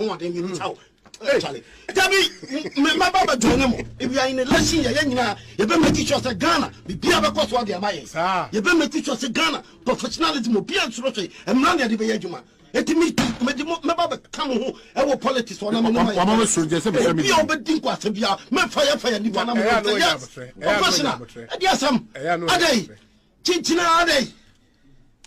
ho ade mi tsaw Charlie Dabi me baba join if you are in a election you be make sure say Ghana be bia be cause what dey amaye you be make sure say Ghana professionalism be answer say emran dey be adwuma etimi me baba come ho e wo politics wona me no mama so je say be me obedin kwa se bia me fire ni bana me professional adi asam adai chinchina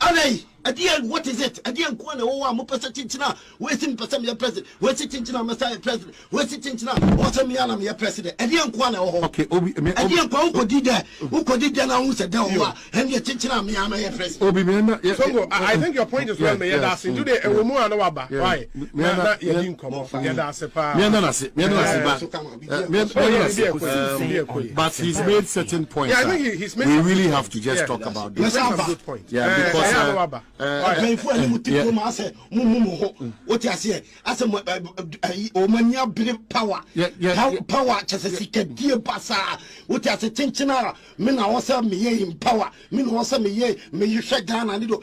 adai Adian, what is it? Adian Kwana, oh, I'm a person chinchina. Where's him for some your president? Where's it chinchina, Messiah president? Where's it chinchina? What's a miana, your president? Adian Kwana, oh, okay, Adian Kwan, who did that? Who could it then? Who said, and your chinchina, miana, your president? So, I think your point is well made. That's in today, a woman, I know about why. You didn't come off. But he's made certain points. Yeah, I think he's made. We really have to just talk about this. That's a good point. Yeah, because. Before any muti I say mumu what you say as a omania big power how power just a dear passa what you say chinchina me na wasa me in power me na wasa me you shut down and do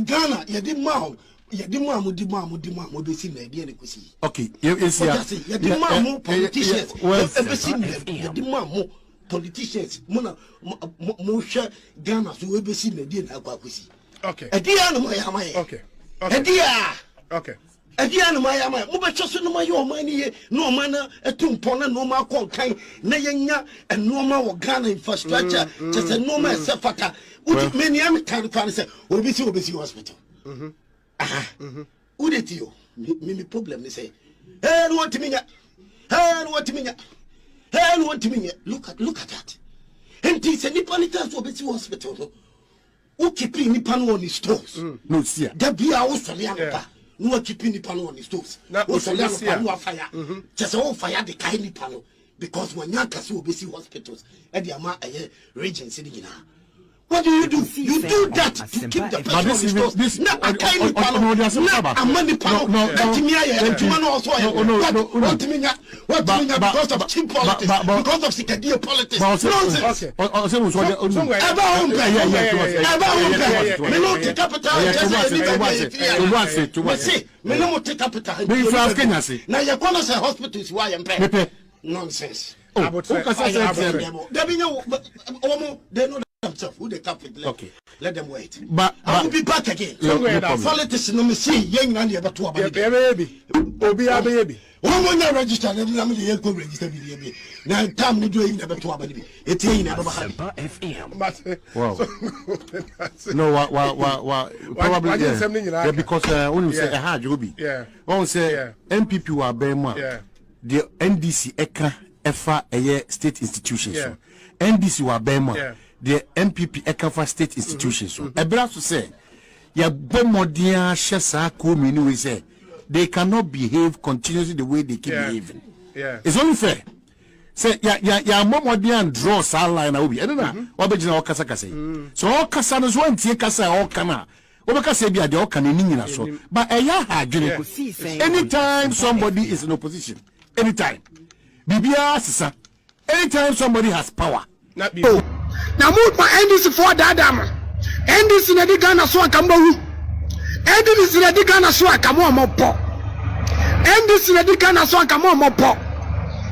Ghana you did mouth you be see me dey kwesi okay yes you did mouth politicians ever seen you did mouth politicians mo share Ghana so we be see me dey na kwesi. Okay. Edia no mayama. Okay. Edia. Okay. Edia no mayama. Mo be choso no mayo man ye no man etumpo na no ma kon kan na yenya enoma wo Ghana infrastructure just a no man sefata. Uti many am kan say obi si hospital. Udeti yo. Me problem ni say. Hey no want me nya. Look at that. And this nipa ni tan so obi si hospital no. Who keeping nipa no on his toes? No, see. There be a house for the no keeping nipa no on his toes. No fire. Just all fire the kind nipa no because when you can see obese hospitals and the amount regions in Ghana. What do? You do that to keep the person on his toes. This not a kind nipa no. Not a money panel. That me what because of cheap politics, because of Sikadia politics. Nonsense. Nonsense. Who they captain? Okay, let them wait. But I will be back again. Politics no me see young and the other two baby. Baby. One when register, let me go register baby. Now time we doing the two baby. It's in FM. No, probably because when you say a hard Ruby. Yeah. One say MPP were Bema. The NDC Eka Efa state institutions. NDC were Bema. The MPP Ekafa state institutions. So, Ebra to say, ya bomodia shesa komini we say they cannot behave continuously the way they keep behaving. Yeah, it's only fair. Say ya bomodia and draw sa line na obi. Ena wa be jina okasa kasa. So okasa no so antie kasa okana. Obekasa bia de okana ni nyina so. But eya ha dwene. Anytime somebody is in opposition, anytime. Bibia sisa. Anytime somebody has power. Not be na move my NDC for that dam. NDC na di Ghana so akambo wu. NDC na di Ghana so akamo omopo. NDC na di Ghana so akamo omopo.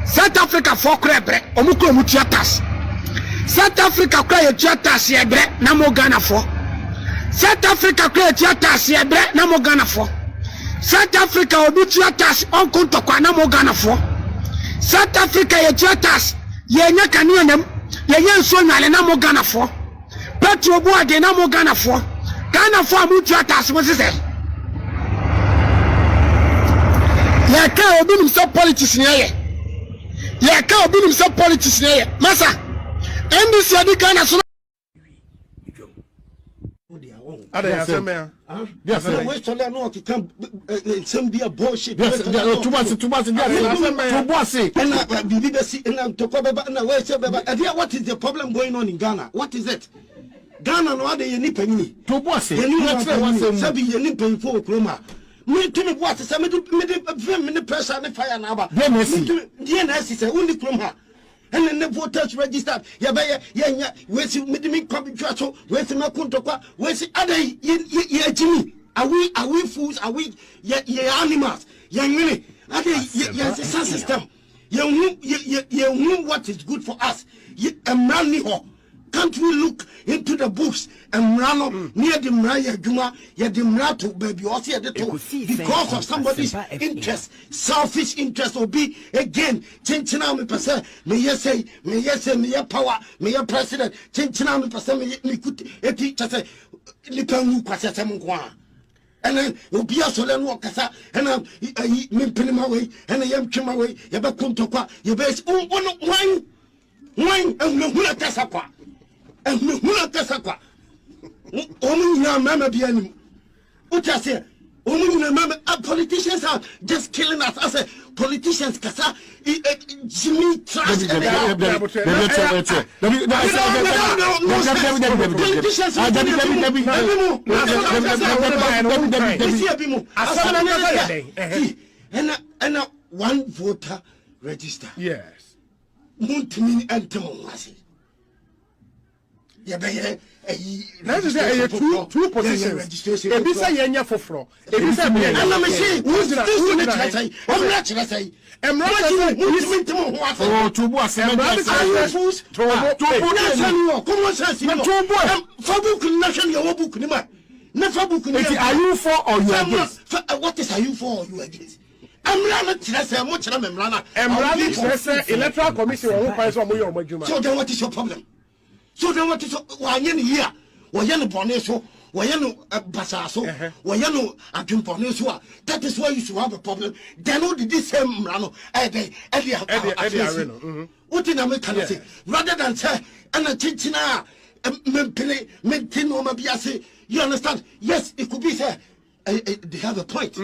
South Africa for krebre omukro mutua tax. South Africa kwa ye tua tax ye bre na mo Ghana for. South Africa kwa ye tua tax ye bre na mo Ghana for. South Africa obi tua tax on konto kwa na mo Ghana for. South Africa ye tua tax ye nya kanua nam. Ye so nyale na mo Ghana for. Petro bo ade na mo Ghana for. Ghana for amu tua tax mo se. Ye ka obi nim so politics ne ye. Ye ka obi nim so politics ne ye. Masa NDC adi Ghana so Ada ya sema. Yes, we so le no can some be a bullshit. Too much. And BBC and to beba na we say beba. What is the problem going on in Ghana? What is it? Ghana no ade ye ni panyi. To boss say. Sabi ye ni panyi for kroma. Me to me what say me the pressure and fire na ba. DNS say only kroma. And then the voters registered. Yeah, we see me come to we see my kuntokwa, we see other ye Jimmy. Are we fools? Are we ye animals? Young yes, system. You what is good for us. Can't we look into the books and run near the Mraya Juma, Yadimrato, baby, or see because of somebody's interest, selfish interest, or be again, Chinchinami per may you say, may your power, may your president, Chinchinami per me could a teacher say, Lipan Quasasamua. And then you'll be a solemn walker, and I'm pinning my way, and I am Chim away, Yabakum Topa, your base, wine, and Mula Tasaqua. And Mula Tasaqua. Only your mamma be any. What I say? Only remember, politicians are just killing us. I say, politicians, Kasa, Jimmy Trash. And one voter register. Yes. Montini and Tomasi. That is two positions. Ebisa yenya foforo. Ebisa me. And let me see who's the I'm not say. I'm not oh, to boss. Fabric nation your book nima. Never book. Are you for or you against? What is are you for or you against? I'm not say much electoral commission so then what is your problem? So then what is why here? Why Boneso? Why Basaso? Why Adum Boneso? That is why you should have a problem. Then all the same Rano, what in America say? Rather than say, and a Chichina, maintain Omabiase, you understand? Yes, it could be said. They have a point.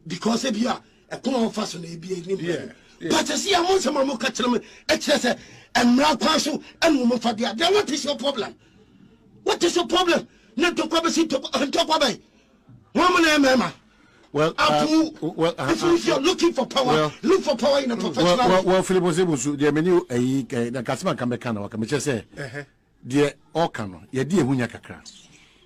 Because if you are a common fashion, but I see I want some more catch them, and Mrapasu and Mufadia. Then what is your problem? What is your problem? Not to come to talk about woman. Well, if you're looking for power, look for power in a professional. Well, Philip was able to the menu a Casman Kamekano, or Kamicha say, dear Okano, your dear Hunyakakra.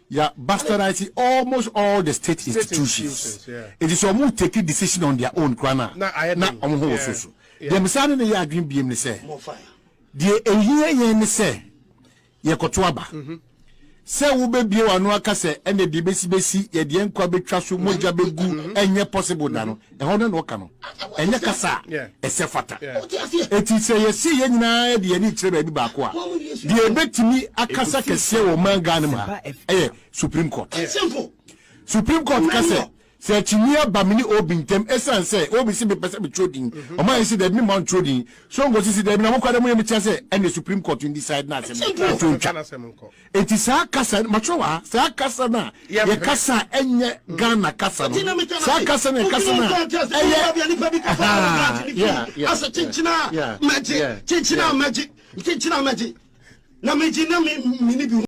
Yeah, bastardizing almost all the state institutions. It is almost taking decision on their own. Krana, not on whole social. The Messiah the Yagrin beam say, dear a year say, Yakotwaba. Say, will be a no case and the DBC, a the Enquabe Trasu Mojabe, and yet possible nano, a Honda Wakano, and Yakasa, a Sefata. It is a see any the any trade backward. The bet to me, a Kasaka say, or Manganima, Supreme Court. Simple. Supreme Court Kase. Say Chinia Bamini Obintem, Essan say, Obisi be person trading, or my see the Mimount trading. So go see the Namaka and the Supreme Court in decide now. It is a Casa Machoa, Sakasana, Yakasa, and Ghana Casa, Sakasana, Casana, as a Chinchina magic, Chinchina magic, Chinchina magic. Namijina